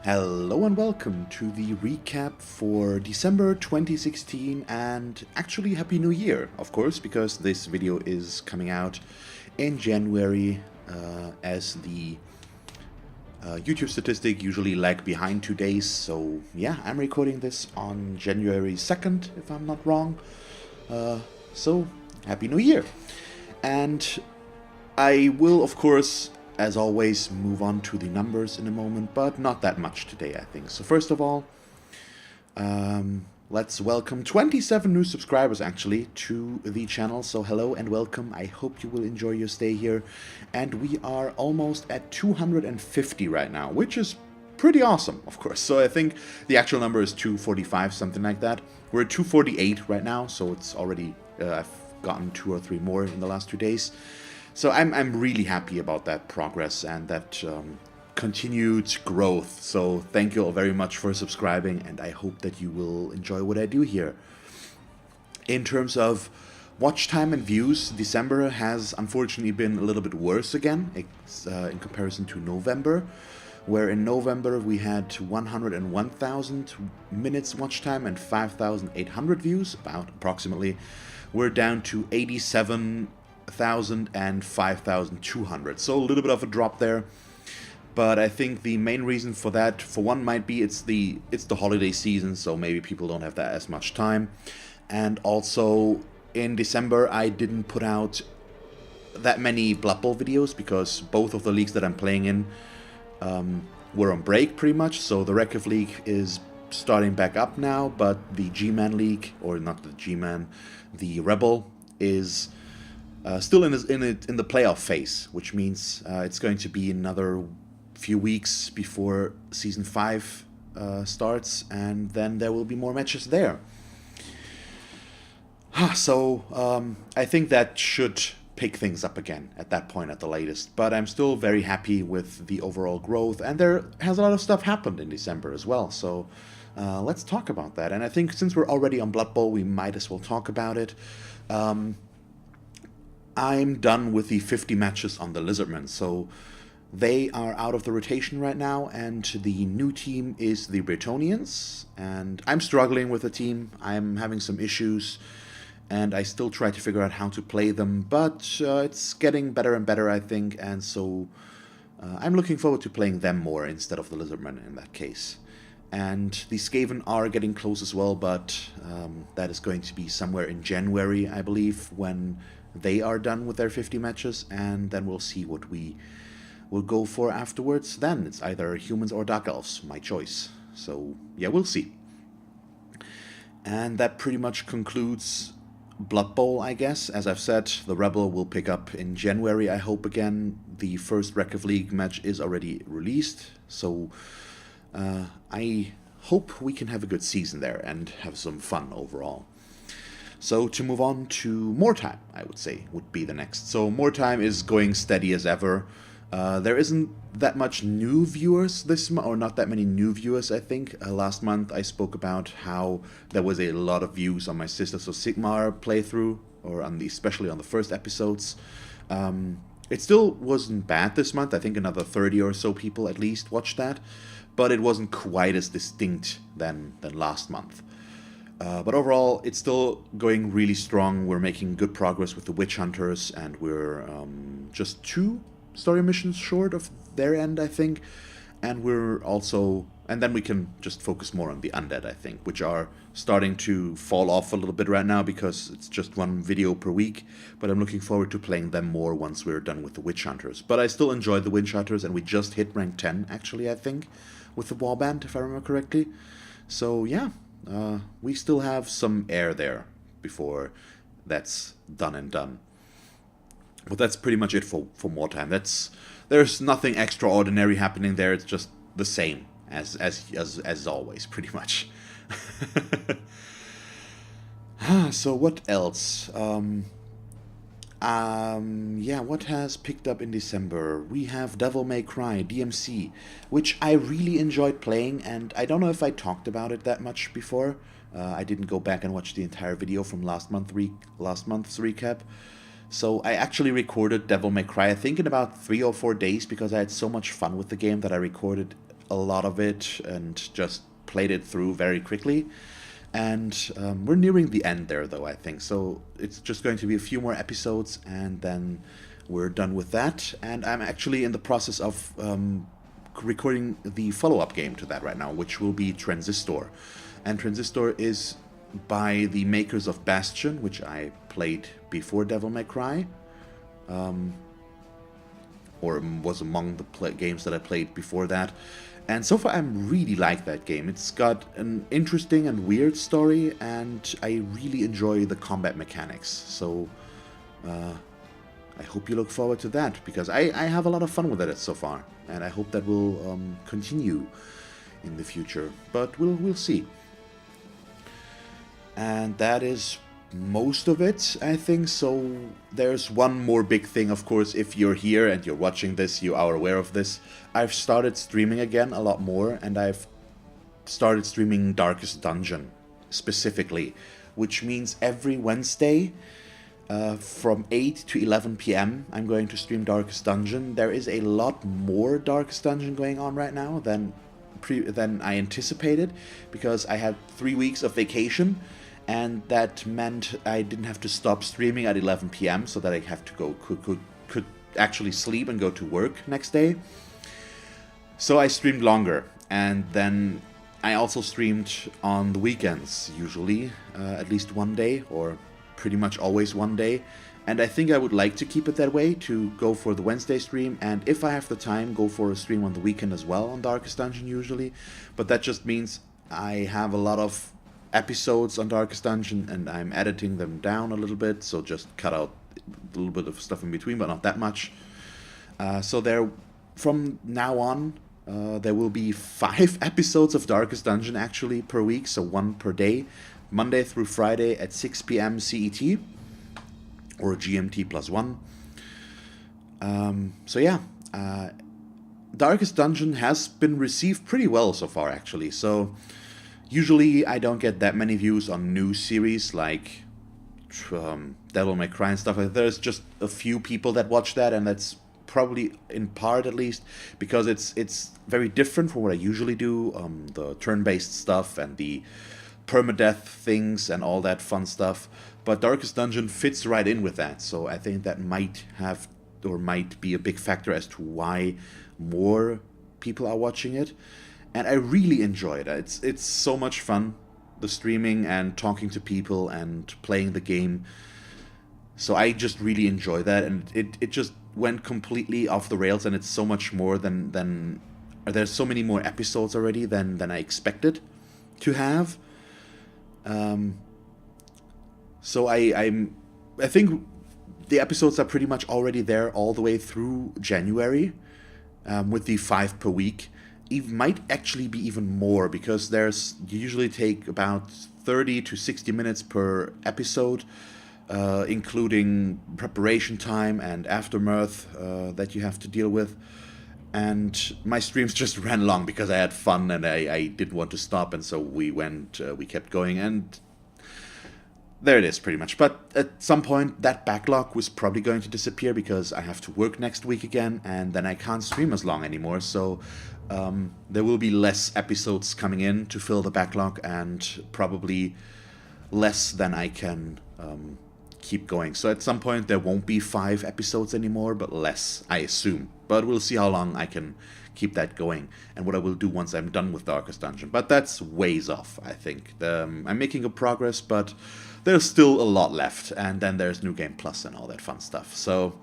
Hello and welcome to the recap for December 2016, and actually Happy New Year, of course, because this video is coming out in January as the YouTube statistic usually lag behind 2 days. So yeah, I'm recording this on January 2nd, if I'm not wrong. So Happy New Year. And I will, of course, as always, move on to the numbers in a moment, but not that much today, I think. So first of all, let's welcome 27 new subscribers, actually, to the channel. So hello and welcome. I hope you will enjoy your stay here. And we are almost at 250 right now, which is pretty awesome, of course. So I think the actual number is 245, something like that. We're at 248 right now, so it's already, I've gotten 2 or 3 more in the last 2 days. So I'm really happy about that progress and that continued growth. So thank you all very much for subscribing, and I hope that you will enjoy what I do here. In terms of watch time and views, December has unfortunately been a little bit worse again in comparison to November, where in November we had 101,000 minutes watch time and 5,800 views, about approximately. We're down to 87,000 and 5,200, so a little bit of a drop there. But I think the main reason for that, for one, might be it's the holiday season, so maybe people don't have that as much time. And also in December I didn't put out that many Blood Bowl videos because both of the leagues that I'm playing in were on break pretty much. So the Record League is starting back up now, but the G-Man League, or not the G-Man, the Rebel is still in the playoff phase, which means it's going to be another few weeks before Season 5 starts, and then there will be more matches there. So I think that should pick things up again at that point at the latest. But I'm still very happy with the overall growth, and there has a lot of stuff happened in December as well. So let's talk about that. And I think since we're already on Blood Bowl, we might as well talk about it. I'm done with the 50 matches on the Lizardmen, so they are out of the rotation right now, and the new team is the Bretonians, and I'm struggling with the team. I'm having some issues, and I still try to figure out how to play them, but it's getting better and better, I think, and so I'm looking forward to playing them more instead of the Lizardmen in that case. And the Skaven are getting close as well, but that is going to be somewhere in January, I believe, when they are done with their 50 matches, and then we'll see what we will go for afterwards. Then it's either humans or Dark Elves, my choice. So yeah, we'll see. And that pretty much concludes Blood Bowl, I guess. As I've said, the Rebel will pick up in January, I hope again. The first Record League match is already released, so I hope we can have a good season there and have some fun overall. So to move on to More Time, I would say, would be the next. So More Time is going steady as ever. There isn't that much new viewers this month, or not that many new viewers, I think. Last month I spoke about how there was a lot of views on my Sisters of Sigmar playthrough, or on especially on the first episodes. It still wasn't bad this month. I think another 30 or so people at least watched that, but it wasn't quite as distinct than last month. But overall, it's still going really strong. We're making good progress with the Witch Hunters, and we're just 2 story missions short of their end, I think. And we're also, and then we can just focus more on the Undead, I think, which are starting to fall off a little bit right now because it's just 1 video per week. But I'm looking forward to playing them more once we're done with the Witch Hunters. But I still enjoy the Witch Hunters, and we just hit rank 10, actually, I think, with the Warband, if I remember correctly. So yeah, we still have some air there before that's done and done. But that's pretty much it for More Time. There's nothing extraordinary happening there. It's just the same as always, pretty much. So what else? Yeah, what has picked up in December? We have Devil May Cry DMC, which I really enjoyed playing, and I don't know if I talked about it that much before. I didn't go back and watch the entire video from last month's recap. So I actually recorded Devil May Cry, I think in about 3 or 4 days, because I had so much fun with the game that I recorded a lot of it and just played it through very quickly. And we're nearing the end there, though, I think. So it's just going to be a few more episodes, and then we're done with that. And I'm actually in the process of recording the follow-up game to that right now, which will be Transistor. And Transistor is by the makers of Bastion, which I played before Devil May Cry. Or was among the games that I played before that. And so far I really like that game. It's got an interesting and weird story, and I really enjoy the combat mechanics. So I hope you look forward to that, because I have a lot of fun with it so far. And I hope that will continue in the future. But we'll see. And that is most of it, I think. So there's one more big thing, of course. If you're here and you're watching this, you are aware of this. I've started streaming again a lot more, and I've started streaming Darkest Dungeon specifically, which means every Wednesday from 8 to 11 p.m. I'm going to stream Darkest Dungeon. There is a lot more Darkest Dungeon going on right now than I anticipated, because I had 3 weeks of vacation. And that meant I didn't have to stop streaming at 11 p.m. so that I have to go could actually sleep and go to work next day. So I streamed longer, and then I also streamed on the weekends, usually at least one day, or pretty much always one day. And I think I would like to keep it that way, to go for the Wednesday stream, and if I have the time, go for a stream on the weekend as well on Darkest Dungeon usually. But that just means I have a lot of episodes on Darkest Dungeon, and I'm editing them down a little bit, so just cut out a little bit of stuff in between, but not that much. So there, from now on, there will be 5 episodes of Darkest Dungeon actually per week, so 1 per day, Monday through Friday at 6 p.m. CET, or GMT plus 1. So yeah, Darkest Dungeon has been received pretty well so far, actually. So usually I don't get that many views on new series like Devil May Cry and stuff like that. There's just a few people that watch that, and that's probably in part at least because it's very different from what I usually do, the turn-based stuff and the permadeath things and all that fun stuff. But Darkest Dungeon fits right in with that, so I think that might be a big factor as to why more people are watching it. And I really enjoy it. It's so much fun, the streaming and talking to people and playing the game. So I just really enjoy that, and it just went completely off the rails, and it's so much more than there's so many more episodes already than I expected to have. So I think the episodes are pretty much already there all the way through January, with the 5 per week. It might actually be even more, because you usually take about 30 to 60 minutes per episode, including preparation time and aftermath that you have to deal with. And my streams just ran long because I had fun and I didn't want to stop, and so we kept going, and there it is pretty much. But at some point that backlog was probably going to disappear, because I have to work next week again, and then I can't stream as long anymore. So there will be less episodes coming in to fill the backlog, and probably less than I can keep going. So at some point there won't be 5 episodes anymore, but less, I assume. But we'll see how long I can keep that going, and what I will do once I'm done with Darkest Dungeon. But that's ways off, I think. I'm making a progress, but there's still a lot left, and then there's New Game Plus and all that fun stuff. So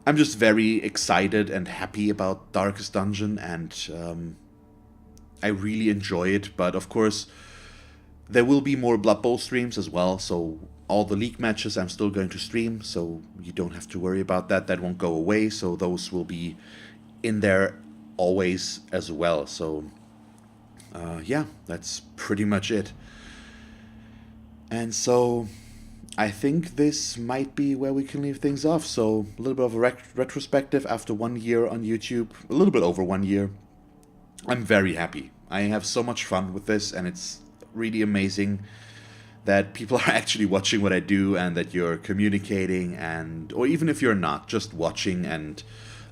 I'm just very excited and happy about Darkest Dungeon, and I really enjoy it. But of course, there will be more Blood Bowl streams as well, so all the league matches I'm still going to stream, so you don't have to worry about that. That won't go away, so those will be in there always as well. So yeah, that's pretty much it. And so I think this might be where we can leave things off. So a little bit of a retrospective after 1 year on YouTube, a little bit over 1 year. I'm very happy. I have so much fun with this, and it's really amazing that people are actually watching what I do, and that you're communicating, or even if you're not, just watching and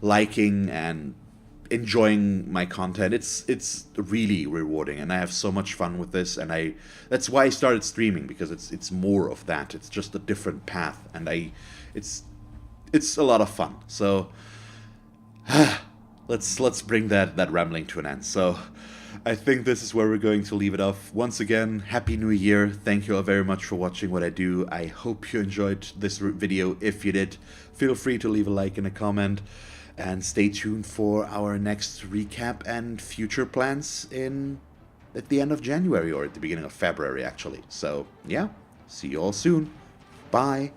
liking and enjoying my content. It's really rewarding, and I have so much fun with this, and that's why I started streaming, because it's more of that. It's just a different path, and it's a lot of fun. So let's bring that rambling to an end. So I think this is where we're going to leave it off. Once again, Happy New Year. Thank you all very much for watching what I do. I hope you enjoyed this video. If you did, feel free to leave a like and a comment. And stay tuned for our next recap and future plans at the end of January, or at the beginning of February, actually. So, yeah, see you all soon. Bye.